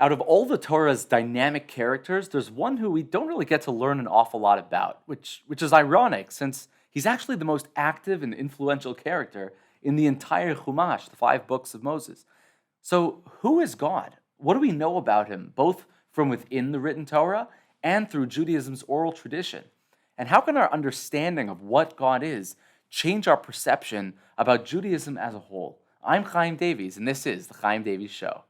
Out of all the Torah's dynamic characters, there's one who we don't really get to learn an awful lot about, which is ironic since he's actually the most active and influential character in the entire Chumash, the five books of Moses. So, who is God? What do we know about him, both from within the written Torah and through Judaism's oral tradition? And how can our understanding of what God is change our perception about Judaism as a whole? I'm Chaim Davies, and this is the Chaim Davies Show.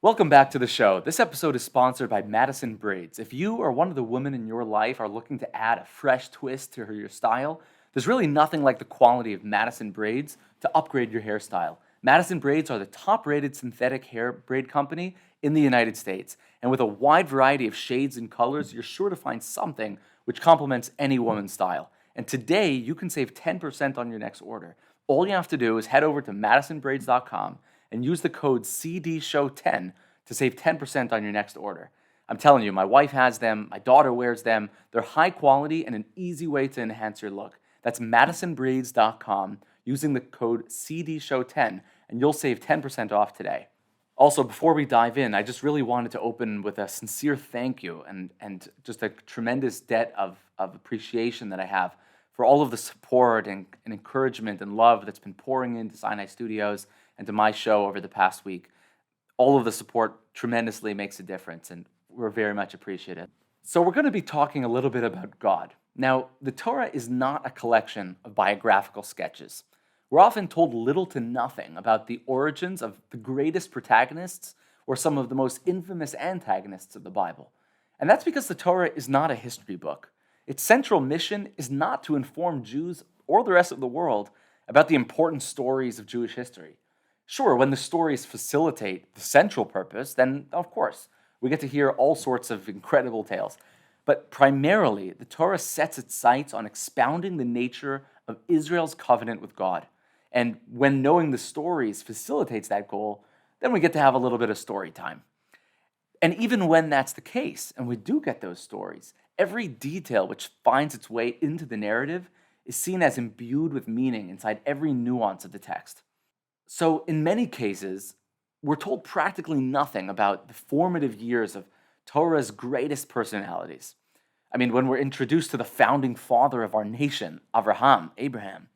Welcome back to the show. This episode is sponsored by Madison Braids. If you or one of the women in your life are looking to add a fresh twist to your style, there's really nothing like the quality of Madison Braids to upgrade your hairstyle. Madison Braids are the top-rated synthetic hair braid company in the United States. And with a wide variety of shades and colors, you're sure to find something which complements any woman's style. And today, you can save 10% on your next order. All you have to do is head over to madisonbraids.com and use the code CDSHOW10 to save 10% on your next order. I'm telling you, my wife has them, my daughter wears them. They're high quality and an easy way to enhance your look. That's madisonbraids.com using the code CDSHOW10, and you'll save 10% off today. Also, before we dive in, I just really wanted to open with a sincere thank you and just a tremendous debt of appreciation that I have for all of the support and encouragement and love that's been pouring into Sinai Studios and to my show over the past week. All of the support tremendously makes a difference, and we're very much appreciative. So we're going to be talking a little bit about God. Now, the Torah is not a collection of biographical sketches. We're often told little to nothing about the origins of the greatest protagonists or some of the most infamous antagonists of the Bible. And that's because the Torah is not a history book. Its central mission is not to inform Jews or the rest of the world about the important stories of Jewish history. Sure, when the stories facilitate the central purpose, then of course, we get to hear all sorts of incredible tales. But primarily, the Torah sets its sights on expounding the nature of Israel's covenant with God. And when knowing the stories facilitates that goal, then we get to have a little bit of story time. And even when that's the case, and we do get those stories, every detail which finds its way into the narrative is seen as imbued with meaning inside every nuance of the text. So in many cases, we're told practically nothing about the formative years of Torah's greatest personalities. I mean, when we're introduced to the founding father of our nation, Abraham,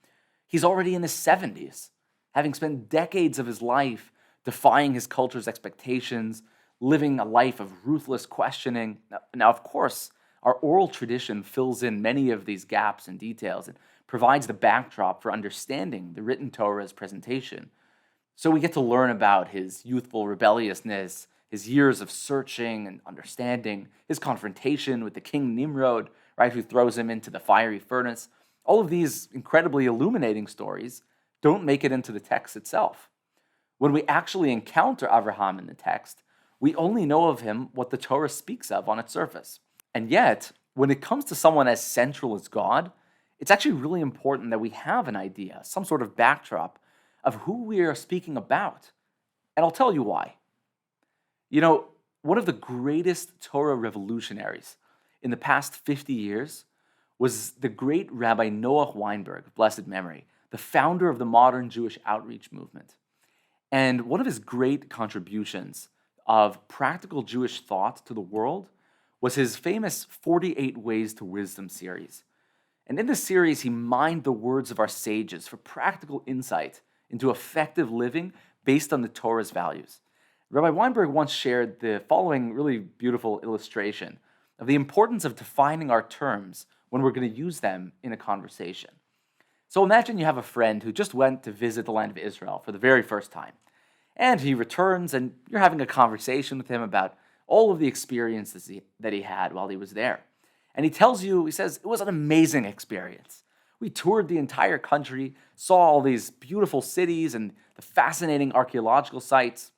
he's already in his 70s, having spent decades of his life defying his culture's expectations, living a life of ruthless questioning. Now, of course, our oral tradition fills in many of these gaps and details and provides the backdrop for understanding the written Torah's presentation. So we get to learn about his youthful rebelliousness, his years of searching and understanding, his confrontation with the king Nimrod, right, who throws him into the fiery furnace. All of these incredibly illuminating stories don't make it into the text itself. When we actually encounter Abraham in the text, we only know of him what the Torah speaks of on its surface. And yet, when it comes to someone as central as God, it's actually really important that we have an idea, some sort of backdrop of who we are speaking about. And I'll tell you why. You know, one of the greatest Torah revolutionaries in the past 50 years was the great Rabbi Noah Weinberg, of blessed memory, the founder of the modern Jewish outreach movement. And one of his great contributions of practical Jewish thought to the world was his famous 48 Ways to Wisdom series. And in this series, he mined the words of our sages for practical insight into effective living based on the Torah's values. Rabbi Weinberg once shared the following really beautiful illustration of the importance of defining our terms when we're going to use them in a conversation. So imagine you have a friend who just went to visit the land of Israel for the very first time. And he returns and you're having a conversation with him about all of the experiences that he had while he was there. And he tells you, he says, it was an amazing experience. We toured the entire country, saw all these beautiful cities and the fascinating archaeological sites.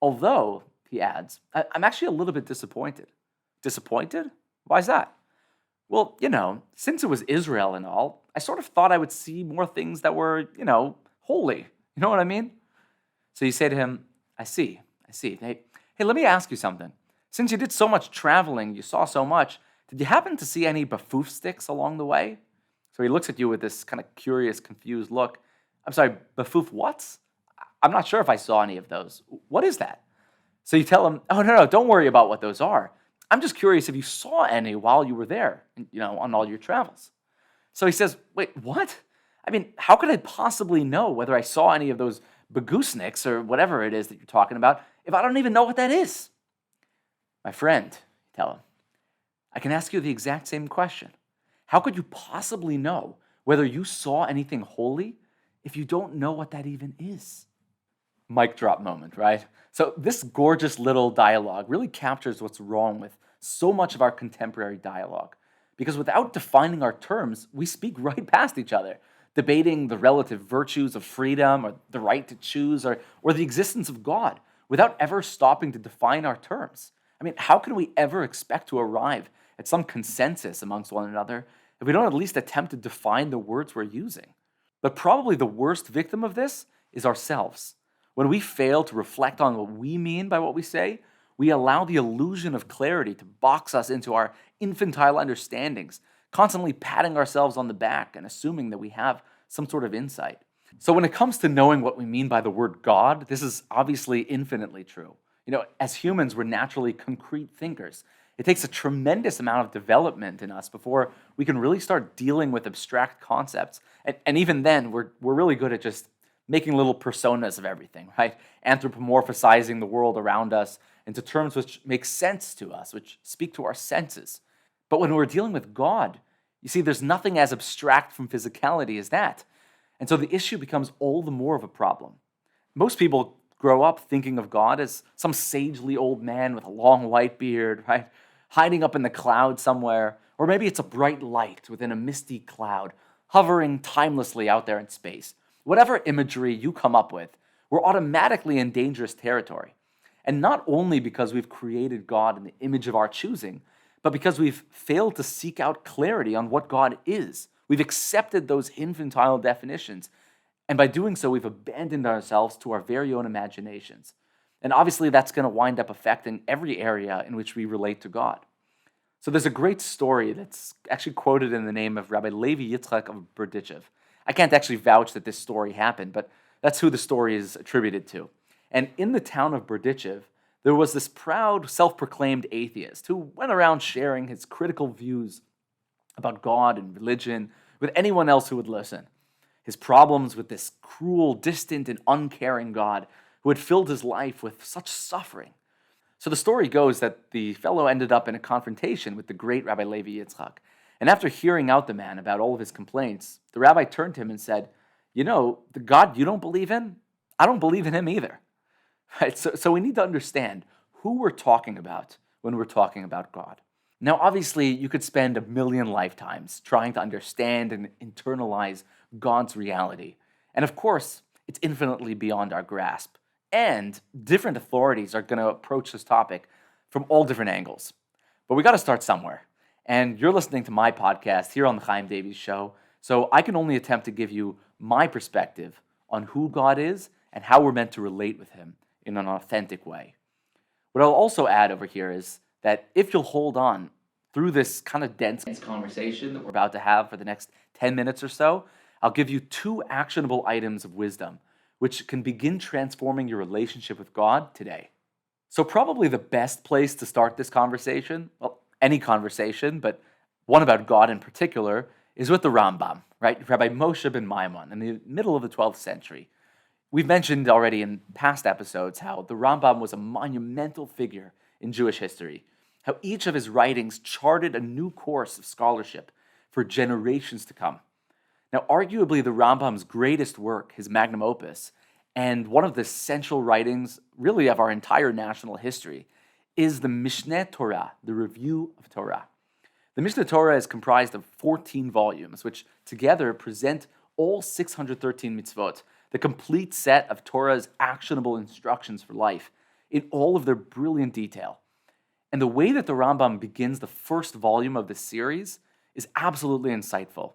Although, he adds, I'm actually a little bit disappointed. Disappointed? Why is that? Well, since it was Israel and all, I sort of thought I would see more things that were, holy. You know what I mean? So you say to him, I see. Hey, let me ask you something. Since you did so much traveling, you saw so much, Did you happen to see any bafoof sticks along the way? So he looks at you with this kind of curious, confused look. I'm sorry, bafoof what? I'm not sure if I saw any of those. What is that? So you tell him, oh, no, don't worry about what those are. I'm just curious if you saw any while you were there, on all your travels. So he says, wait, what? I mean, how could I possibly know whether I saw any of those bagusniks or whatever it is that you're talking about if I don't even know what that is? My friend, you tell him, I can ask you the exact same question. How could you possibly know whether you saw anything holy if you don't know what that even is? Mic drop moment, right? So this gorgeous little dialogue really captures what's wrong with so much of our contemporary dialogue. Because without defining our terms, we speak right past each other, debating the relative virtues of freedom or the right to choose or the existence of God without ever stopping to define our terms. I mean, how can we ever expect to arrive at some consensus amongst one another if we don't at least attempt to define the words we're using? But probably the worst victim of this is ourselves. When we fail to reflect on what we mean by what we say, we allow the illusion of clarity to box us into our infantile understandings, constantly patting ourselves on the back and assuming that we have some sort of insight. So when it comes to knowing what we mean by the word God, this is obviously infinitely true. As humans, we're naturally concrete thinkers. It takes a tremendous amount of development in us before we can really start dealing with abstract concepts. And even then, we're really good at just making little personas of everything, right? Anthropomorphizing the world around us into terms which make sense to us, which speak to our senses. But when we're dealing with God, you see, there's nothing as abstract from physicality as that. And so the issue becomes all the more of a problem. Most people grow up thinking of God as some sagely old man with a long white beard, right? Hiding up in the clouds somewhere. Or maybe it's a bright light within a misty cloud, hovering timelessly out there in space. Whatever imagery you come up with, we're automatically in dangerous territory. And not only because we've created God in the image of our choosing, but because we've failed to seek out clarity on what God is. We've accepted those infantile definitions. And by doing so, we've abandoned ourselves to our very own imaginations. And obviously, that's going to wind up affecting every area in which we relate to God. So there's a great story that's actually quoted in the name of Rabbi Levi Yitzchak of Berdichev. I can't actually vouch that this story happened, but that's who the story is attributed to. And in the town of Berdichev, there was this proud, self-proclaimed atheist who went around sharing his critical views about God and religion with anyone else who would listen. His problems with this cruel, distant, and uncaring God who had filled his life with such suffering. So the story goes that the fellow ended up in a confrontation with the great Rabbi Levi Yitzchak. And after hearing out the man about all of his complaints, the rabbi turned to him and said, the God you don't believe in, I don't believe in him either. Right? So we need to understand who we're talking about when we're talking about God. Now, obviously, you could spend a million lifetimes trying to understand and internalize God's reality. And of course, it's infinitely beyond our grasp. And different authorities are going to approach this topic from all different angles. But we got to start somewhere. And you're listening to my podcast here on the Chaim Davies Show, so I can only attempt to give you my perspective on who God is and how we're meant to relate with him in an authentic way. What I'll also add over here is that if you'll hold on through this kind of dense conversation that we're about to have for the next 10 minutes or so, I'll give you 2 actionable items of wisdom which can begin transforming your relationship with God today. So probably the best place to start this conversation, well, any conversation, but one about God in particular, is with the Rambam, right? Rabbi Moshe ben Maimon in the middle of the 12th century. We've mentioned already in past episodes how the Rambam was a monumental figure in Jewish history, how each of his writings charted a new course of scholarship for generations to come. Now, arguably the Rambam's greatest work, his magnum opus, and one of the central writings, really, of our entire national history, is the Mishneh Torah, the Review of Torah. The Mishneh Torah is comprised of 14 volumes, which together present all 613 mitzvot, the complete set of Torah's actionable instructions for life, in all of their brilliant detail. And the way that the Rambam begins the first volume of this series is absolutely insightful.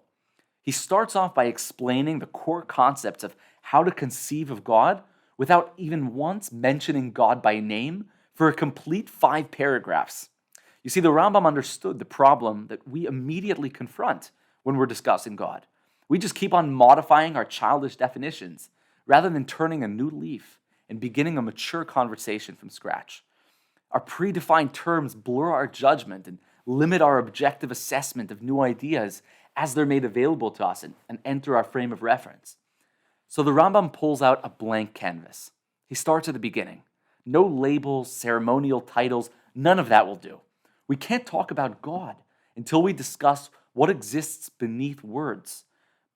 He starts off by explaining the core concepts of how to conceive of God without even once mentioning God by name for a complete 5 paragraphs. You see, the Rambam understood the problem that we immediately confront when we're discussing God. We just keep on modifying our childish definitions rather than turning a new leaf and beginning a mature conversation from scratch. Our predefined terms blur our judgment and limit our objective assessment of new ideas as they're made available to us and enter our frame of reference. So the Rambam pulls out a blank canvas. He starts at the beginning. No labels, ceremonial titles, none of that will do. We can't talk about God until we discuss what exists beneath words,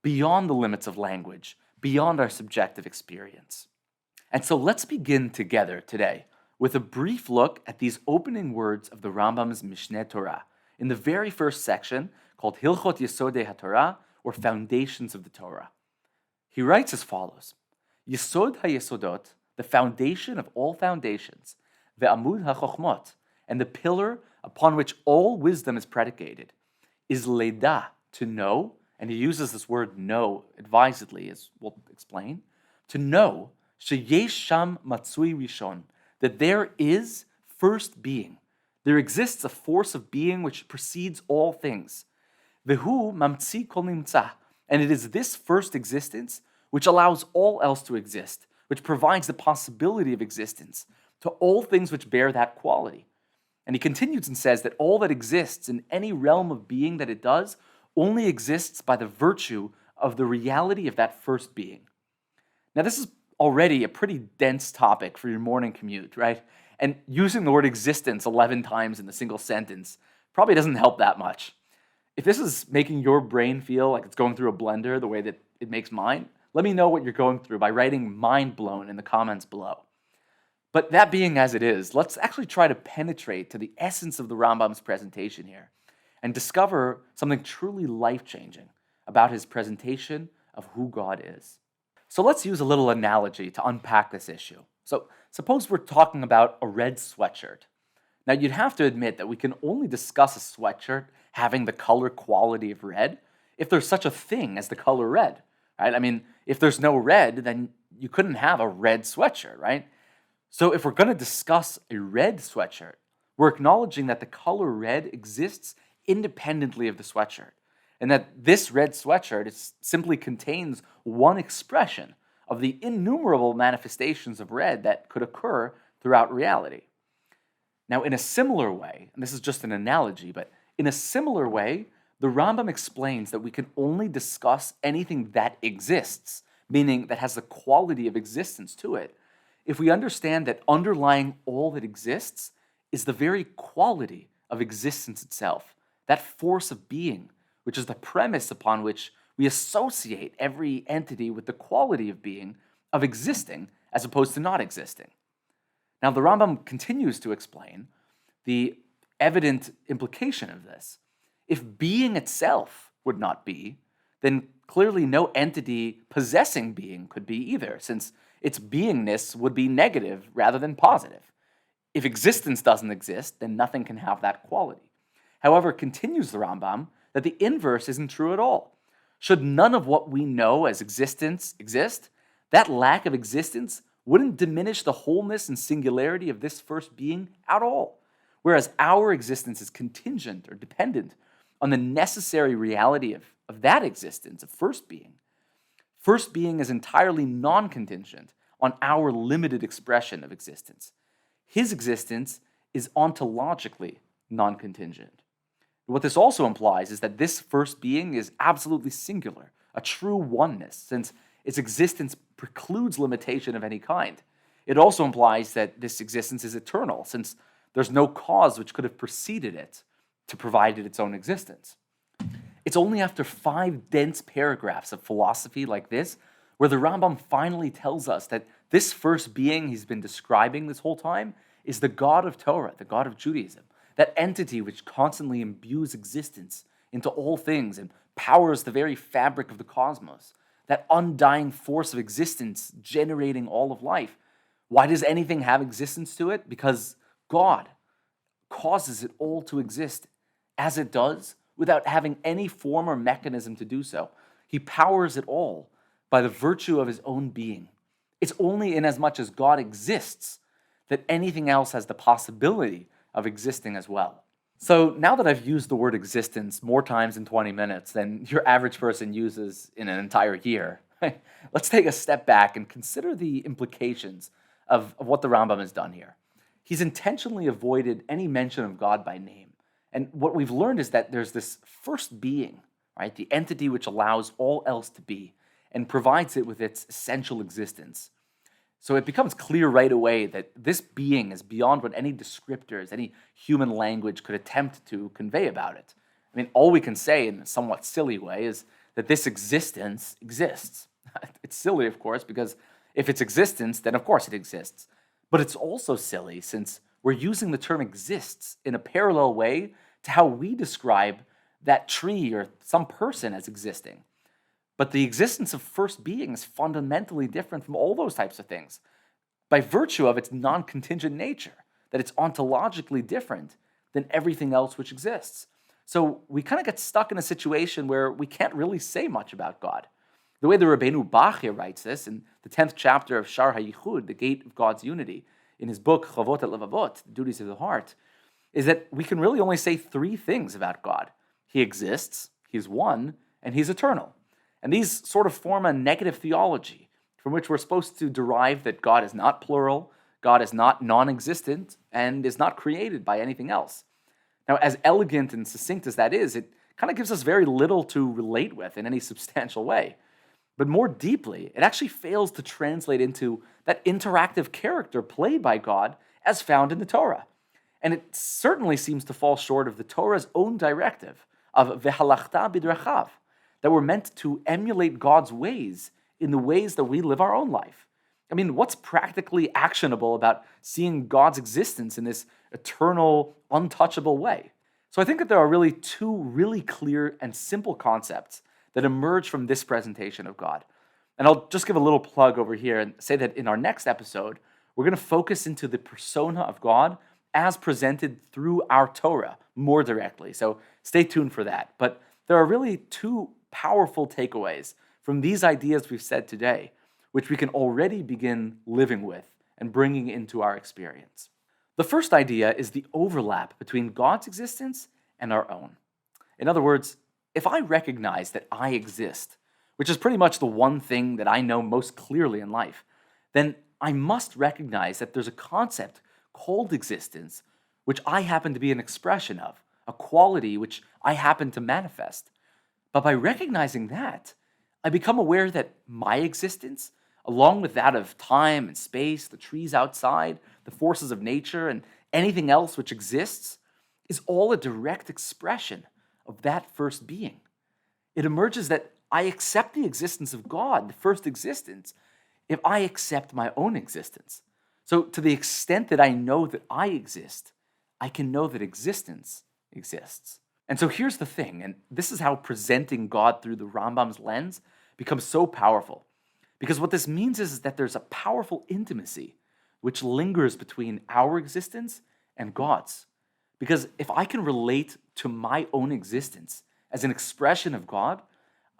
beyond the limits of language, beyond our subjective experience. And so let's begin together today with a brief look at these opening words of the Rambam's Mishneh Torah in the very first section called Hilchot Yesodei HaTorah, or Foundations of the Torah. He writes as follows: Yesod HaYesodot, the foundation of all foundations, ve'amud HaChochmot, and the pillar upon which all wisdom is predicated, is leda, to know, and he uses this word know advisedly, as we'll explain, to know, sheyesh sham matsui rishon, that there is first being. There exists a force of being which precedes all things. Vehu mamtzi kol nimtza, and it is this first existence which allows all else to exist, which provides the possibility of existence to all things which bear that quality. And he continues and says that all that exists in any realm of being that it does only exists by the virtue of the reality of that first being. Now, this is already a pretty dense topic for your morning commute, right? And using the word existence 11 times in a single sentence probably doesn't help that much. If this is making your brain feel like it's going through a blender the way that it makes mine, let me know what you're going through by writing "mind blown" in the comments below. But that being as it is, let's actually try to penetrate to the essence of the Rambam's presentation here and discover something truly life-changing about his presentation of who God is. So let's use a little analogy to unpack this issue. So suppose we're talking about a red sweatshirt. Now, you'd have to admit that we can only discuss a sweatshirt having the color quality of red if there's such a thing as the color red, right? I mean, if there's no red, then you couldn't have a red sweatshirt, right? So if we're going to discuss a red sweatshirt, we're acknowledging that the color red exists independently of the sweatshirt, and that this red sweatshirt simply contains one expression of the innumerable manifestations of red that could occur throughout reality. Now, in a similar way, and this is just an analogy, but in a similar way, the Rambam explains that we can only discuss anything that exists, meaning that has the quality of existence to it, if we understand that underlying all that exists is the very quality of existence itself, that force of being, which is the premise upon which we associate every entity with the quality of being, of existing, as opposed to not existing. Now, the Rambam continues to explain the evident implication of this. If being itself would not be, then clearly no entity possessing being could be either, since its beingness would be negative rather than positive. If existence doesn't exist, then nothing can have that quality. However, continues the Rambam, that the inverse isn't true at all. Should none of what we know as existence exist, that lack of existence wouldn't diminish the wholeness and singularity of this first being at all, whereas our existence is contingent or dependent on the necessary reality of that existence, of first being. First being is entirely non-contingent on our limited expression of existence. His existence is ontologically non-contingent. What this also implies is that this first being is absolutely singular, a true oneness, since its existence precludes limitation of any kind. It also implies that this existence is eternal, since there's no cause which could have preceded it to provide it its own existence. It's only after 5 dense paragraphs of philosophy like this where the Rambam finally tells us that this first being he's been describing this whole time is the God of Torah, the God of Judaism, that entity which constantly imbues existence into all things and powers the very fabric of the cosmos, that undying force of existence generating all of life. Why does anything have existence to it? Because God causes it all to exist as it does without having any form or mechanism to do so. He powers it all by the virtue of his own being. It's only in as much as God exists that anything else has the possibility of existing as well. So now that I've used the word existence more times in 20 minutes than your average person uses in an entire year, let's take a step back and consider the implications of what the Rambam has done here. He's intentionally avoided any mention of God by name. And what we've learned is that there's this first being, right? The entity which allows all else to be and provides it with its essential existence. So it becomes clear right away that this being is beyond what any descriptors, any human language could attempt to convey about it. I mean, all we can say in a somewhat silly way is that this existence exists. It's silly, of course, because if it's existence, then of course it exists. But it's also silly since we're using the term exists in a parallel way to how we describe that tree or some person as existing. But the existence of first being is fundamentally different from all those types of things by virtue of its non-contingent nature, that it's ontologically different than everything else which exists. So we kind of get stuck in a situation where we can't really say much about God. The way the Rabbeinu Bachya writes this in the 10th chapter of Shar HaYichud, the Gate of God's Unity, in his book Chavot HaLevavot, the Duties of the Heart, is that we can really only say three things about God. He exists, he's one, and he's eternal. And these sort of form a negative theology from which we're supposed to derive that God is not plural, God is not non-existent, and is not created by anything else. Now, as elegant and succinct as that is, it kind of gives us very little to relate with in any substantial way. But more deeply, it actually fails to translate into that interactive character played by God as found in the Torah. And it certainly seems to fall short of the Torah's own directive of v'halachta bidrachav, that we're meant to emulate God's ways in the ways that we live our own life. I mean, what's practically actionable about seeing God's existence in this eternal, untouchable way? So I think that there are really two really clear and simple concepts that emerge from this presentation of God. And I'll just give a little plug over here and say that in our next episode, we're going to focus into the persona of God as presented through our Torah more directly. So stay tuned for that. But there are really two powerful takeaways from these ideas we've said today, which we can already begin living with and bringing into our experience. The first idea is the overlap between God's existence and our own. In other words, if I recognize that I exist, which is pretty much the one thing that I know most clearly in life, then I must recognize that there's a concept called existence, which I happen to be an expression of, a quality which I happen to manifest. But by recognizing that, I become aware that my existence, along with that of time and space, the trees outside, the forces of nature, and anything else which exists, is all a direct expression of that first being. It emerges that I accept the existence of God, the first existence, if I accept my own existence. So to the extent that I know that I exist, I can know that existence exists. And so here's the thing, and this is how presenting God through the Rambam's lens becomes so powerful. Because what this means is that there's a powerful intimacy which lingers between our existence and God's. Because if I can relate to my own existence as an expression of God,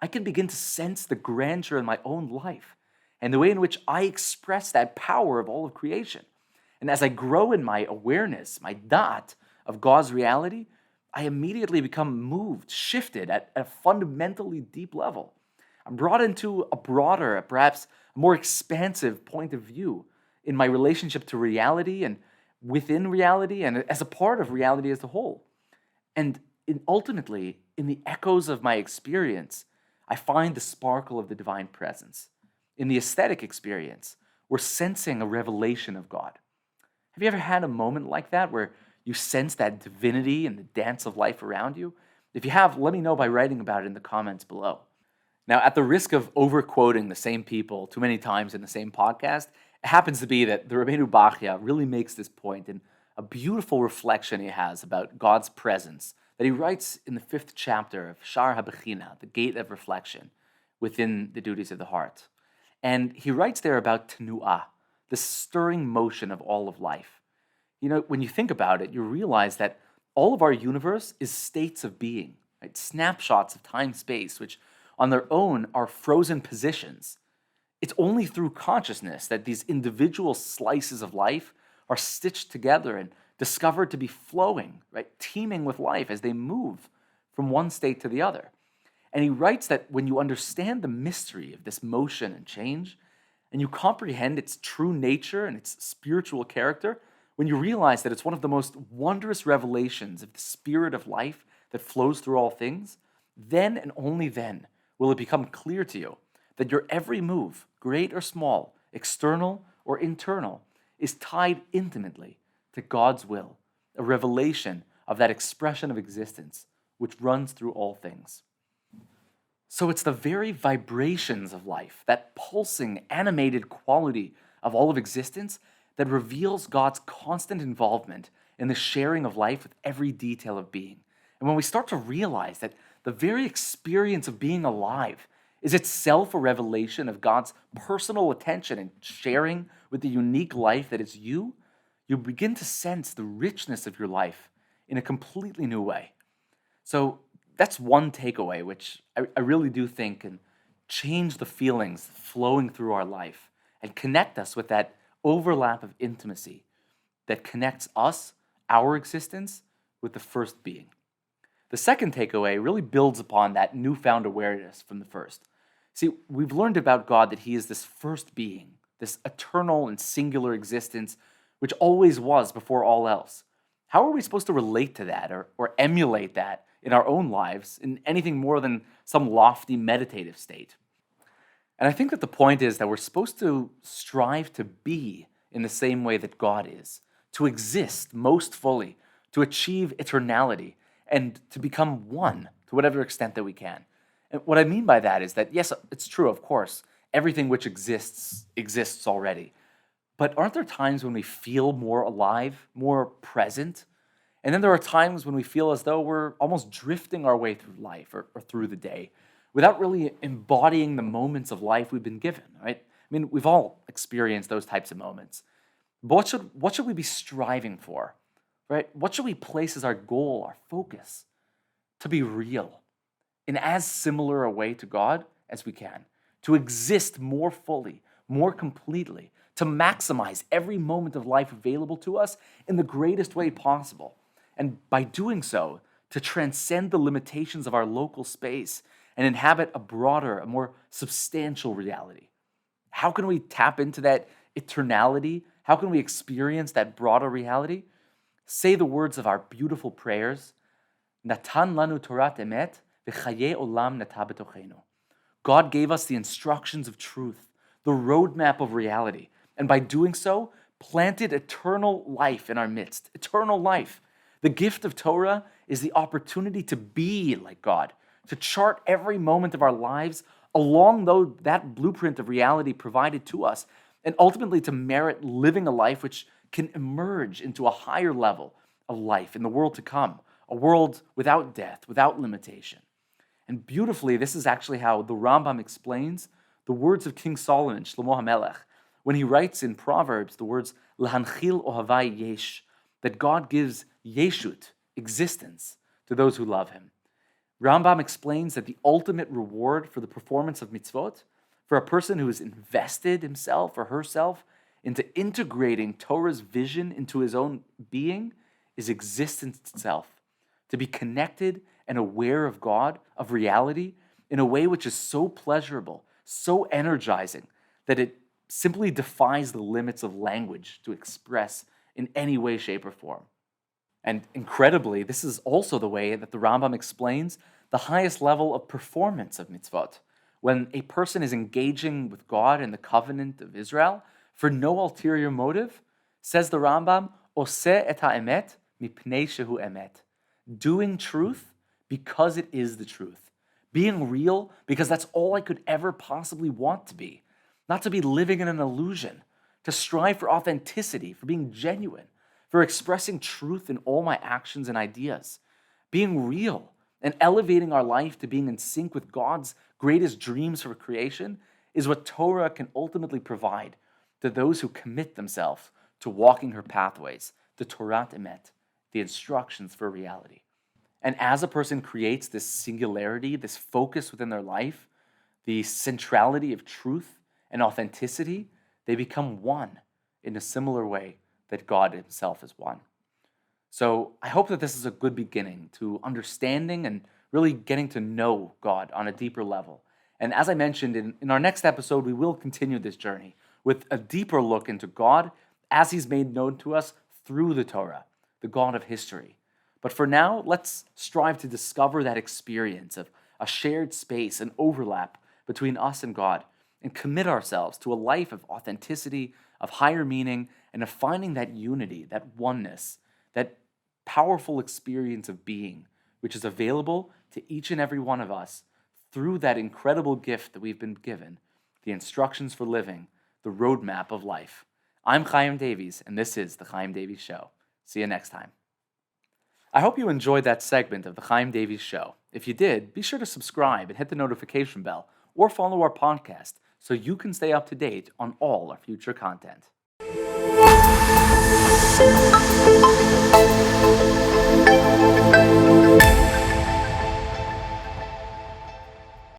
I can begin to sense the grandeur in my own life and the way in which I express that power of all of creation. And as I grow in my awareness, my da'at of God's reality, I immediately become moved, shifted at a fundamentally deep level. I'm brought into a broader, perhaps more expansive point of view in my relationship to reality and within reality and as a part of reality as a whole. And ultimately, in the echoes of my experience, I find the sparkle of the divine presence. In the aesthetic experience, we're sensing a revelation of God. Have you ever had a moment like that where you sense that divinity and the dance of life around you? If you have, let me know by writing about it in the comments below. Now, at the risk of overquoting the same people too many times in the same podcast, it happens to be that the Rabbeinu Bachya really makes this point in a beautiful reflection he has about God's presence that he writes in the 5th chapter of Shar HaBechina, the Gate of Reflection, within the Duties of the Heart. And he writes there about tenu'ah, the stirring motion of all of life. You know, when you think about it, you realize that all of our universe is states of being, right? Snapshots of time-space, which on their own are frozen positions. It's only through consciousness that these individual slices of life are stitched together and discovered to be flowing, right, teeming with life as they move from one state to the other. And he writes that when you understand the mystery of this motion and change, and you comprehend its true nature and its spiritual character, when you realize that it's one of the most wondrous revelations of the spirit of life that flows through all things, then and only then will it become clear to you that your every move, great or small, external or internal, is tied intimately to God's will, a revelation of that expression of existence which runs through all things. So it's the very vibrations of life, that pulsing, animated quality of all of existence, that reveals God's constant involvement in the sharing of life with every detail of being. And when we start to realize that the very experience of being alive is itself a revelation of God's personal attention and sharing with the unique life that is you, you begin to sense the richness of your life in a completely new way. So that's one takeaway, which I really do think can change the feelings flowing through our life and connect us with that overlap of intimacy that connects us, our existence, with the first being. The second takeaway really builds upon that newfound awareness from the first. See, we've learned about God that he is this first being, this eternal and singular existence, which always was before all else. How are we supposed to relate to that or emulate that in our own lives in anything more than some lofty meditative state? And I think that the point is that we're supposed to strive to be in the same way that God is, to exist most fully, to achieve eternality, and to become one to whatever extent that we can. And what I mean by that is that, yes, it's true, of course, everything which exists already. But aren't there times when we feel more alive, more present? And then there are times when we feel as though we're almost drifting our way through life or through the day without really embodying the moments of life we've been given, right? I mean, we've all experienced those types of moments. But what should we be striving for, right? What should we place as our goal, our focus? To be real in as similar a way to God as we can, to exist more fully, more completely, to maximize every moment of life available to us in the greatest way possible. And by doing so, to transcend the limitations of our local space and inhabit a broader, a more substantial reality. How can we tap into that eternality? How can we experience that broader reality? Say the words of our beautiful prayers, Natan lanu Torat emet, v'chaye olam nata betochenu. God gave us the instructions of truth, the roadmap of reality, and by doing so, planted eternal life in our midst, eternal life. The gift of Torah is the opportunity to be like God, to chart every moment of our lives along that blueprint of reality provided to us, and ultimately to merit living a life which can emerge into a higher level of life in the world to come, a world without death, without limitation. And beautifully, this is actually how the Rambam explains the words of King Solomon, Shlomo HaMelech, when he writes in Proverbs the words, L'hanchil ohavai yesh, that God gives yeshut, existence, to those who love him. Rambam explains that the ultimate reward for the performance of mitzvot, for a person who has invested himself or herself into integrating Torah's vision into his own being, is existence itself, to be connected and aware of God, of reality, in a way which is so pleasurable, so energizing, that it simply defies the limits of language to express in any way, shape, or form. And incredibly, this is also the way that the Rambam explains the highest level of performance of mitzvot. When a person is engaging with God in the covenant of Israel for no ulterior motive, says the Rambam, Oseh et ha'emet mipnei shehu emet. Doing truth because it is the truth. Being real because that's all I could ever possibly want to be. Not to be living in an illusion. To strive for authenticity, for being genuine, for expressing truth in all my actions and ideas. Being real and elevating our life to being in sync with God's greatest dreams for creation is what Torah can ultimately provide to those who commit themselves to walking her pathways, the Torat Emet, the instructions for reality. And as a person creates this singularity, this focus within their life, the centrality of truth and authenticity, they become one in a similar way that God himself is one. So I hope that this is a good beginning to understanding and really getting to know God on a deeper level. And as I mentioned, in our next episode, we will continue this journey with a deeper look into God as He's made known to us through the Torah, the God of history. But for now, let's strive to discover that experience of a shared space and overlap between us and God, and commit ourselves to a life of authenticity, of higher meaning, and of finding that unity, that oneness, that powerful experience of being, which is available to each and every one of us through that incredible gift that we've been given, the instructions for living, the roadmap of life. I'm Chaim Davies, and this is the Chaim Davies Show. See you next time. I hope you enjoyed that segment of the Chaim Davies Show. If you did, be sure to subscribe and hit the notification bell, or follow our podcast so you can stay up to date on all our future content.